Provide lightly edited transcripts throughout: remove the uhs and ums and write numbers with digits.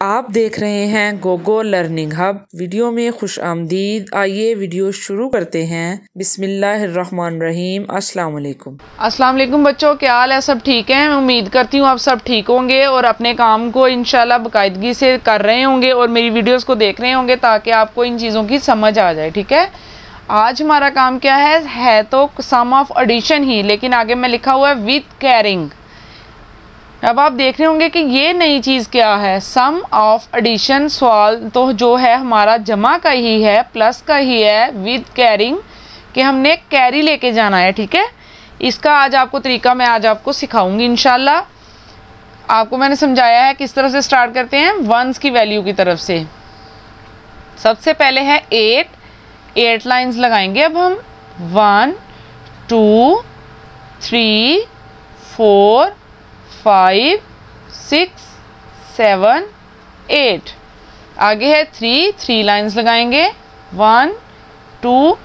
आप देख रहे हैं गोगो लर्निंग हब। वीडियो में खुश आमदीद। आइए वीडियो शुरू करते हैं। बिस्मिल्लाहिर्रहमानिर्रहीम। अस्सलाम वालेकुम। अस्सलाम वालेकुम बच्चों, क्या हाल है? सब ठीक हैं? मैं उम्मीद करती हूँ आप सब ठीक होंगे और अपने काम को इंशाल्लाह बाकायदगी से कर रहे होंगे और मेरी वीडियोस को देख रहे होंगे ताकि आपको इन चीज़ों की समझ आ जाए। ठीक है, आज हमारा काम क्या है तो सम ऑफ एडिशन ही, लेकिन आगे में लिखा हुआ है विद कैरिंग। अब आप देख रहे होंगे कि ये नई चीज़ क्या है, सम ऑफ एडिशन। सवाल तो जो है हमारा जमा का ही है, प्लस का ही है, विद कैरिंग, कि हमने कैरी लेके जाना है। ठीक है, इसका आज आपको तरीका मैं आज आपको सिखाऊंगी इंशाल्लाह। आपको मैंने समझाया है किस तरह से स्टार्ट करते हैं, वंस की वैल्यू की तरफ से। सबसे पहले है 8 लाइंस लगाएंगे। अब हम 1 2 3 4 5 6 7 8। आगे है 3 लाइंस लगाएंगे, 1 2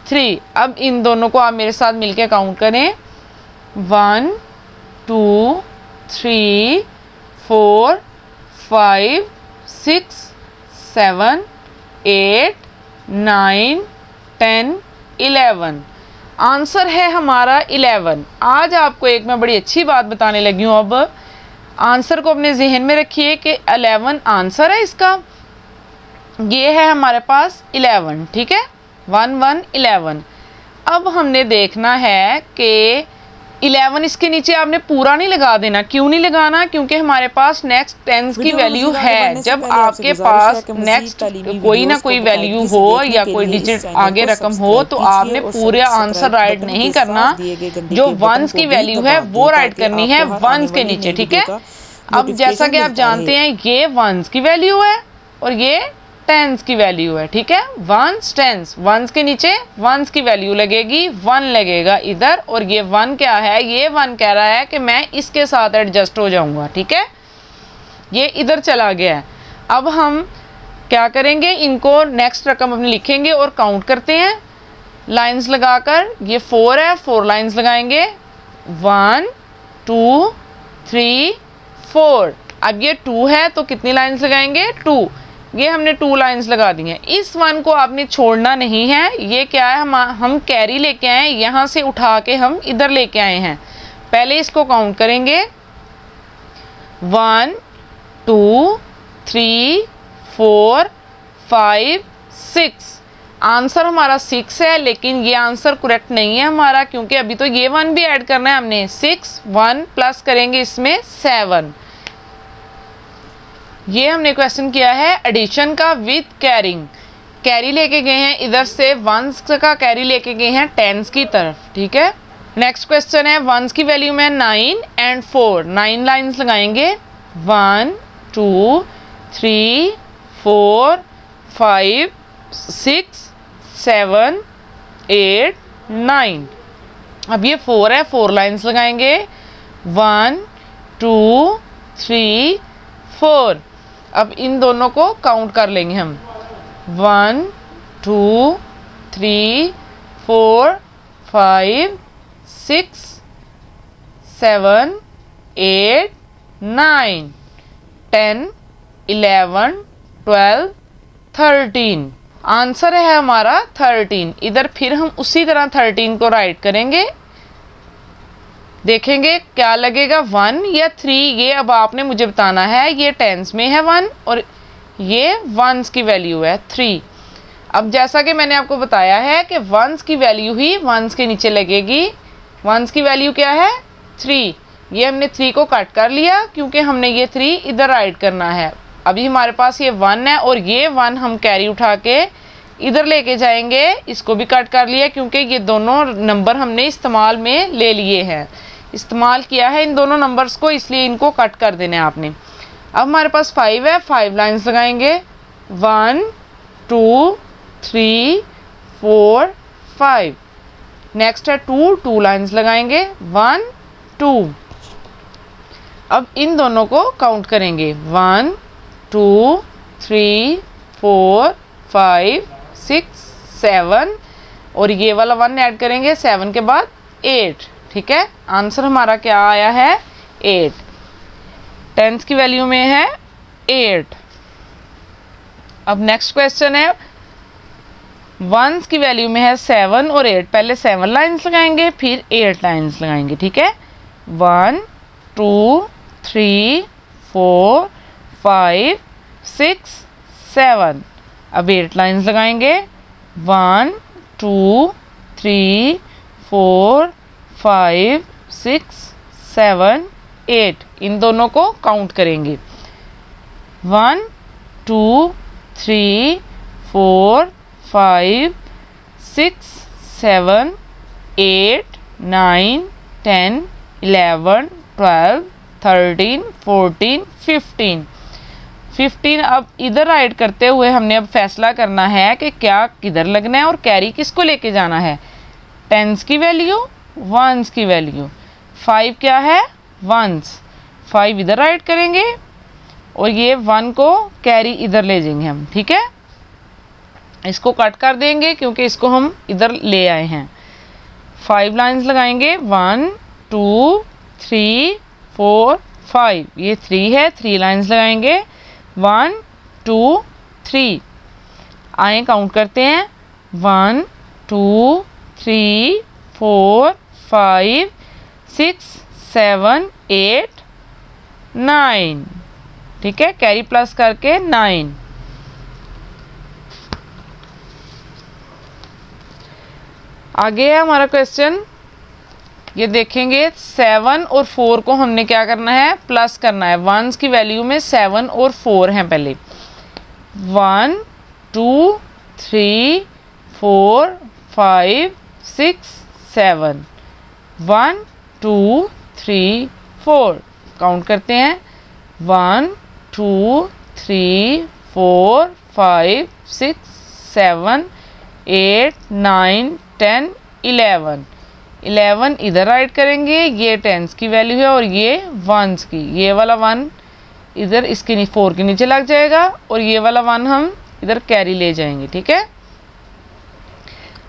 3। अब इन दोनों को आप मेरे साथ मिलके काउंट करें, 1 2 3 4 5 6 7 8 9 10 11। आंसर है हमारा 11। आज आपको एक मैं बड़ी अच्छी बात बताने लगी हूँ। अब आंसर को अपने जहन में रखिए कि 11 आंसर है इसका। ये है हमारे पास 11। ठीक है, 1 1 11। अब हमने देखना है कि 11 इसके नीचे आपने पूरा नहीं लगा देना। क्यों नहीं लगाना? क्योंकि हमारे पास नेक्स्ट टेंस की वैल्यू है। जब आपके पास नेक्स्ट कोई ना कोई वैल्यू हो या कोई डिजिट आगे रकम हो तो आपने पूरा आंसर राइट नहीं करना। जो वंस की वैल्यू है वो राइट करनी है वंस के नीचे। ठीक है, अब जैसा कि आप जानते हैं ये वंस की वैल्यू है और ये टेंस की वैल्यू है। ठीक है, वंस टेंस, वंस के नीचे वंस की वैल्यू लगेगी, 1 लगेगा इधर। और ये 1 क्या है? ये 1 कह रहा है कि मैं इसके साथ एडजस्ट हो जाऊंगा। ठीक है, ये इधर चला गया है। अब हम क्या करेंगे, इनको नेक्स्ट रकम अपने लिखेंगे और काउंट करते हैं लाइंस लगाकर। ये 4 है, 4 लाइंस लगाएंगे, 1 2 3 4। अब ये 2 है तो कितनी लाइंस लगाएंगे? 2। ये हमने 2 लाइंस लगा दी हैं। इस 1 को आपने छोड़ना नहीं है। ये क्या है, हम कैरी लेके आए हैं, यहाँ से उठा के हम इधर लेके आए हैं। पहले इसको काउंट करेंगे, 1 2 3 4 5 6। आंसर हमारा 6 है, लेकिन ये आंसर करेक्ट नहीं है हमारा, क्योंकि अभी तो ये 1 भी ऐड करना है हमने। 6 1 प्लस करेंगे इसमें 7। ये हमने क्वेश्चन किया है एडिशन का विद कैरिंग। कैरी लेके गए हैं इधर से, वंस का कैरी लेके गए हैं टेंस की तरफ। ठीक है, नेक्स्ट क्वेश्चन है वंस की वैल्यू में 9 और 4। 9 लाइंस लगाएंगे, 1 2 3 4 5 6 7 8 9। अब ये 4 है, 4 लाइंस लगाएंगे, 1 2 3 4। अब इन दोनों को काउंट कर लेंगे हम, 1 2 3 4 5 6 7 8 9 10 11 12 13। आंसर है हमारा 13। इधर फिर हम उसी तरह 13 को राइट करेंगे, देखेंगे क्या लगेगा, 1 या 3। ये अब आपने मुझे बताना है। ये टेंस में है 1 और ये वंस की वैल्यू है 3। अब जैसा कि मैंने आपको बताया है कि वंस की वैल्यू ही वंस के नीचे लगेगी। वंस की वैल्यू क्या है? 3। ये हमने 3 को कट कर लिया क्योंकि हमने ये 3 इधर राइट करना है। अभी हमारे पास ये 1 है और ये 1 हम कैरी उठा के इधर लेके जाएंगे। इसको भी कट कर लिया क्योंकि ये दोनों नंबर हमने इस्तेमाल में ले लिए हैं, इस्तेमाल किया है इन दोनों नंबर्स को, इसलिए इनको कट कर देना है आपने। अब हमारे पास 5 है, 5 लाइंस लगाएंगे, 1 2 3 4 5। नेक्स्ट है 2 लाइंस लगाएंगे, 1 2। अब इन दोनों को काउंट करेंगे, 1 2 3 4 5 6 7 और ये वाला 1 ऐड करेंगे 7 के बाद 8। ठीक है, आंसर हमारा क्या आया है 8। टेंस की वैल्यू में है 8। अब नेक्स्ट क्वेश्चन है, वंस की वैल्यू में है 7 और 8। पहले 7 लाइन्स लगाएंगे, फिर 8 लाइन्स लगाएंगे, ठीक है। 1 2 3 4 5 6 7। अब 8 लाइन्स लगाएंगे, 1 2 3 4 5 6 7 8। इन दोनों को काउंट करेंगे, 1 2 3 4 5 6 7 8 9 10 11 12 13 14 15। अब इधर राइट करते हुए हमने अब फैसला करना है कि क्या किधर लगना है और कैरी किसको लेके जाना है। टेंस की वैल्यू, वंस की वैल्यू। 5 क्या है, वंस। 5 इधर राइट करेंगे और ये 1 को कैरी इधर ले जाएंगे हम, ठीक है। इसको कट कर देंगे क्योंकि इसको हम इधर ले आए हैं। 5 लाइन्स लगाएंगे, 1 2 3 4 5। ये 3 है, 3 लाइन्स लगाएंगे, 1 2 3। आए काउंट करते हैं, 1 2 3 4 5 6 7 8 9, ठीक है। कैरी प्लस करके 9। आगे है हमारा क्वेश्चन, ये देखेंगे 7 और 4 को हमने क्या करना है, प्लस करना है। वंस की वैल्यू में 7 और 4 हैं पहले। 1 2 3 4 5 6 7। 1 2 3 4 काउंट करते हैं, 1 2 3 4 5 6 7 8 9 10 11। 11 इधर राइट करेंगे, ये टेंस की वैल्यू है और ये वंस की। ये वाला 1 इधर इसके 4 के नीचे लग जाएगा और ये वाला 1 हम इधर कैरी ले जाएंगे, ठीक है।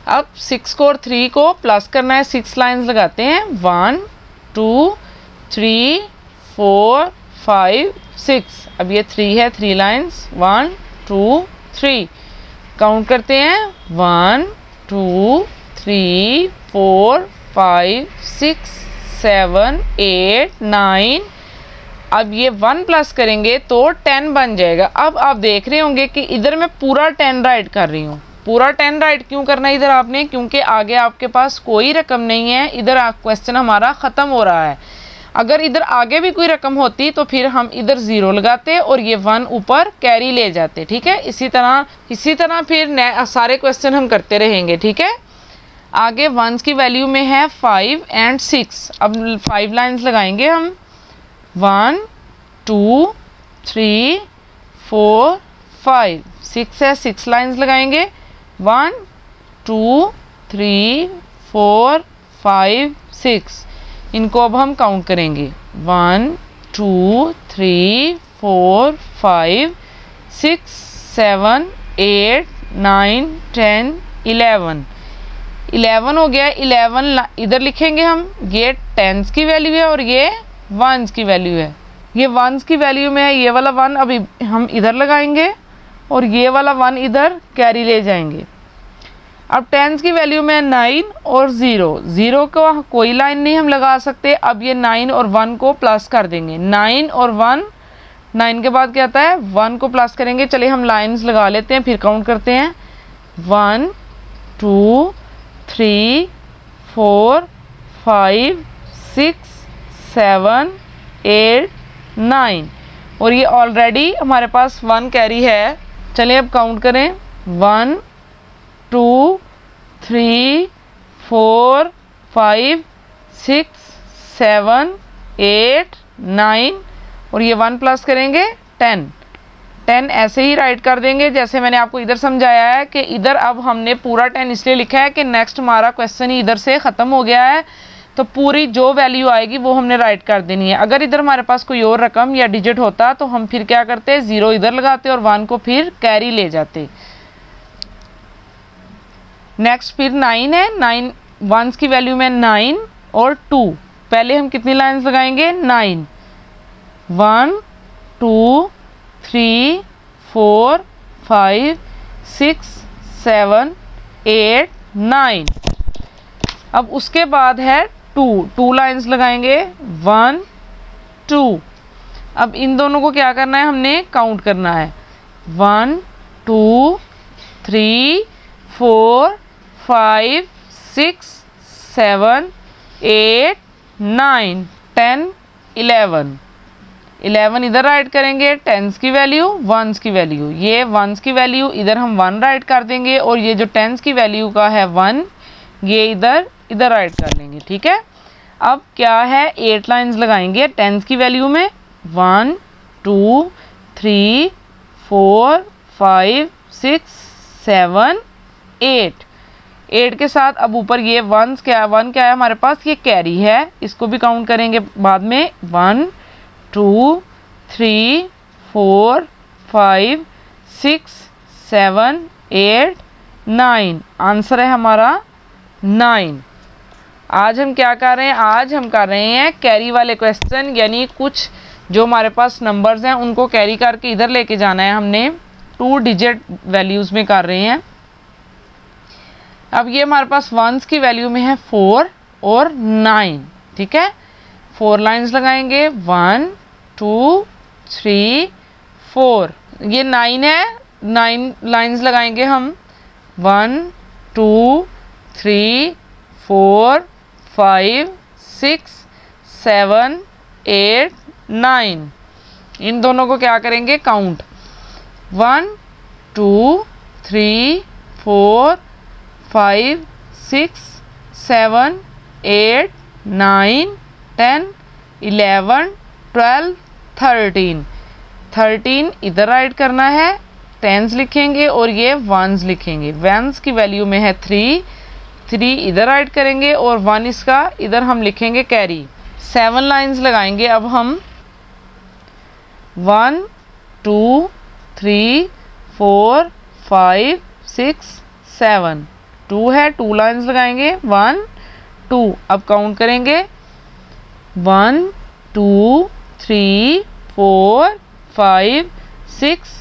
अब 6 को और 3 को प्लस करना है, 6 लाइन्स लगाते हैं, 1 2 3 4 5 6। अब ये 3 है, 3 लाइन्स, 1 2 3। काउंट करते हैं, 1 2 3 4 5 6 7 8 9। अब ये 1 प्लस करेंगे तो 10 बन जाएगा। अब आप देख रहे होंगे कि इधर मैं पूरा 10 राइट कर रही हूँ। पूरा 10 राइट क्यों करना है इधर आपने, क्योंकि आगे आपके पास कोई रकम नहीं है। इधर क्वेश्चन हमारा ख़त्म हो रहा है। अगर इधर आगे भी कोई रकम होती तो फिर हम इधर 0 लगाते और ये 1 ऊपर कैरी ले जाते, ठीक है। इसी तरह फिर सारे क्वेश्चन हम करते रहेंगे, ठीक है। आगे वंस की वैल्यू में है 5 एंड 6। अब 5 लाइन्स लगाएंगे हम, 1 2 3 4 5। 6 है, 6 लाइन्स लगाएंगे, 1 2 3 4 5 6। इनको अब हम काउंट करेंगे, 1 2 3 4 5 6 7 8 9 10 11। 11 हो गया। 11 इधर लिखेंगे हम, ये टेंस की वैल्यू है और ये वंस की वैल्यू है। ये वंस की वैल्यू में है, ये वाला 1 अभी हम इधर लगाएंगे और ये वाला 1 इधर कैरी ले जाएंगे। अब टेंस की वैल्यू में 9 और 0 को कोई लाइन नहीं हम लगा सकते। अब ये 9 और 1 को प्लस कर देंगे, 9 और 1। 9 के बाद क्या आता है, 1 को प्लस करेंगे। चलिए हम लाइन्स लगा लेते हैं, फिर काउंट करते हैं, 1 2 3 4 5 6 7 8 9। और ये ऑलरेडी हमारे पास 1 कैरी है। चलिए अब काउंट करें, 1 2 3 4 5 6 7 8 9 और ये 1 प्लस करेंगे 10। 10 ऐसे ही राइट कर देंगे जैसे मैंने आपको इधर समझाया है कि इधर अब हमने पूरा 10 इसलिए लिखा है कि नेक्स्ट हमारा क्वेश्चन ही इधर से ख़त्म हो गया है, तो पूरी जो वैल्यू आएगी वो हमने राइट कर देनी है। अगर इधर हमारे पास कोई और रकम या डिजिट होता तो हम फिर क्या करते, 0 इधर लगाते और 1 को फिर कैरी ले जाते। नेक्स्ट फिर 9 है, 9 वंस की वैल्यू में 9 और 2। पहले हम कितनी लाइन्स लगाएंगे, 9, 1 2 3 4 5 6 7 8 9। अब उसके बाद है 2 लाइंस लगाएंगे 1 2। अब इन दोनों को क्या करना है, हमने काउंट करना है 1 2 3 4 5 6 7 8 9 10 11। 11 इधर राइट करेंगे, टेंस की वैल्यू, वंस की वैल्यू। ये वंस की वैल्यू इधर हम 1 राइट कर देंगे और ये जो टेंस की वैल्यू का है 1, ये इधर राइट कर लेंगे। ठीक है। अब क्या है, 8 लाइंस लगाएंगे टेंस की वैल्यू में 1 2 3 4 5 6 7 8। 8 के साथ अब ऊपर ये 1 क्या है हमारे पास, ये कैरी है, इसको भी काउंट करेंगे बाद में 1 2 3 4 5 6 7 8 9। आंसर है हमारा 9। आज हम क्या कर रहे हैं, आज हम कर रहे हैं कैरी वाले क्वेश्चन, यानी कुछ जो हमारे पास नंबर्स हैं उनको कैरी करके इधर लेके जाना है। हमने 2 डिजिट वैल्यूज़ में कर रहे हैं। अब ये हमारे पास वंस की वैल्यू में है 4 और 9। ठीक है। 4 लाइंस लगाएंगे 1 2 3 4। ये 9 है, 9 लाइंस लगाएंगे हम 1 2 3 4 5 6 7 8 9। इन दोनों को क्या करेंगे, काउंट 1 2 3 4 5 6 7 8 9 10 11 12 13। 13 इधर राइट करना है, टेंस लिखेंगे और ये वंस लिखेंगे। वंस की वैल्यू में है 3 इधर राइट करेंगे और 1 इसका इधर हम लिखेंगे कैरी। 7 लाइंस लगाएंगे अब हम 1 2 3 4 5 6 7। 2 है, 2 लाइंस लगाएंगे 1 2। अब काउंट करेंगे 1 2 3 4 5 6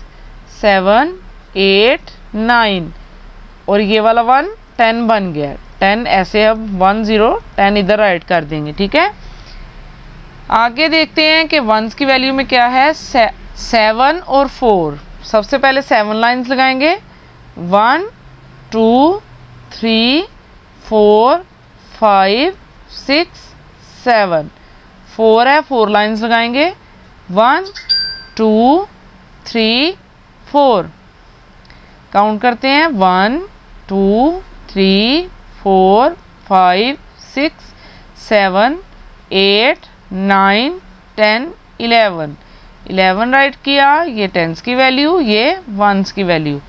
7 8 9 और ये वाला 1 10 बन गया। 10 ऐसे अब 1 0 10 इधर राइट कर देंगे। ठीक है। आगे देखते हैं कि वंस की वैल्यू में क्या है, 7 और 4। सबसे पहले 7 लाइंस लगाएंगे 1 2 3 4 5 6 7। 4 है, 4 लाइंस लगाएंगे 1 2 3 4। काउंट करते हैं 1 2 3 4 5 6 7 8 9 10 11। 11 राइट किया, ये टेंस की वैल्यू, ये वंस की वैल्यू।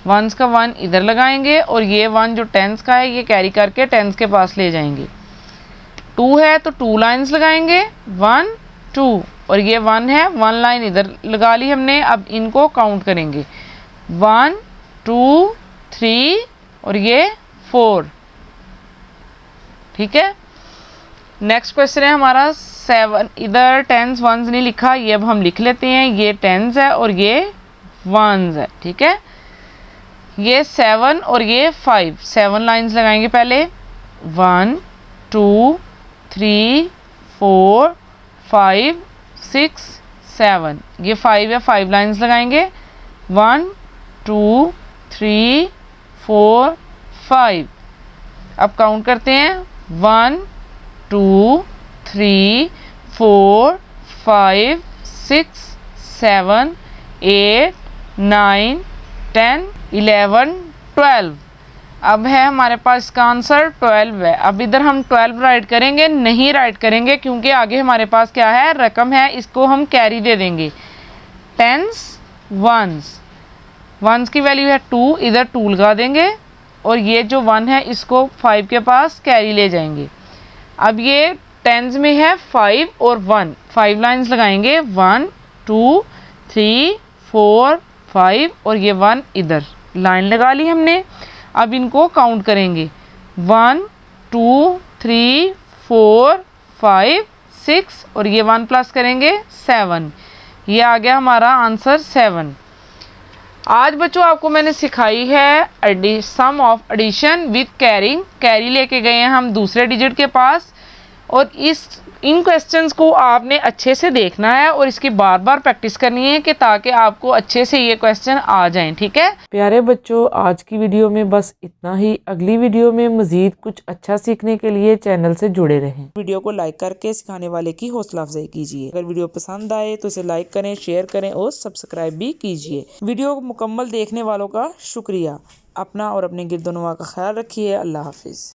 वंस का 1 इधर लगाएंगे और ये 1 जो टेंस का है ये कैरी करके टेंस के पास ले जाएंगे। 2 है तो 2 लाइंस लगाएंगे 1 2 और ये 1 है, 1 लाइन इधर लगा ली हमने। अब इनको काउंट करेंगे 1 2 3 और ये 4। ठीक है। नेक्स्ट क्वेश्चन है हमारा 7। इधर टेंस वंस नहीं लिखा, ये अब हम लिख लेते हैं। ये टेंस है और ये वंस है। ठीक है। ये 7 और ये 5। 7 लाइंस लगाएंगे पहले 1 2 3 4 5 6 7। ये 5 है, 5 लाइंस लगाएंगे 1 2 3 4 5। अब काउंट करते हैं 1 2 3 4 5 6 7 8 9 10 11 12। अब है हमारे पास इसका आंसर 12 है। अब इधर हम 12 राइट करेंगे, नहीं राइट करेंगे क्योंकि आगे हमारे पास क्या है, रकम है, इसको हम कैरी दे देंगे। टेंस वंस की वैल्यू है 2, इधर 2 लगा देंगे और ये जो 1 है इसको 5 के पास कैरी ले जाएंगे। अब ये टेंस में है 5 और 1। 5 लाइंस लगाएंगे 1 2 3 4 5 और ये 1 इधर लाइन लगा ली हमने। अब इनको काउंट करेंगे 1 2 3 4 5 6 और ये 1 प्लस करेंगे 7। ये आ गया हमारा आंसर 7। आज बच्चों आपको मैंने सिखाई है some of addition with carrying. Carry लेके गए हैं हम दूसरे डिजिट के पास, और इन क्वेश्चंस को आपने अच्छे से देखना है और इसकी बार बार प्रैक्टिस करनी है कि ताकि आपको अच्छे से ये क्वेश्चन आ जाएं। ठीक है प्यारे बच्चों, आज की वीडियो में बस इतना ही। अगली वीडियो में मजीद कुछ अच्छा सीखने के लिए चैनल से जुड़े रहें। वीडियो को लाइक करके सिखाने वाले की हौसला अफजाई कीजिए। अगर वीडियो पसंद आए तो इसे लाइक करें, शेयर करें और सब्सक्राइब भी कीजिए। वीडियो मुकम्मल देखने वालों का शुक्रिया। अपना और अपने गिरदोनवा का ख्याल रखिए। अल्लाह हाफिज।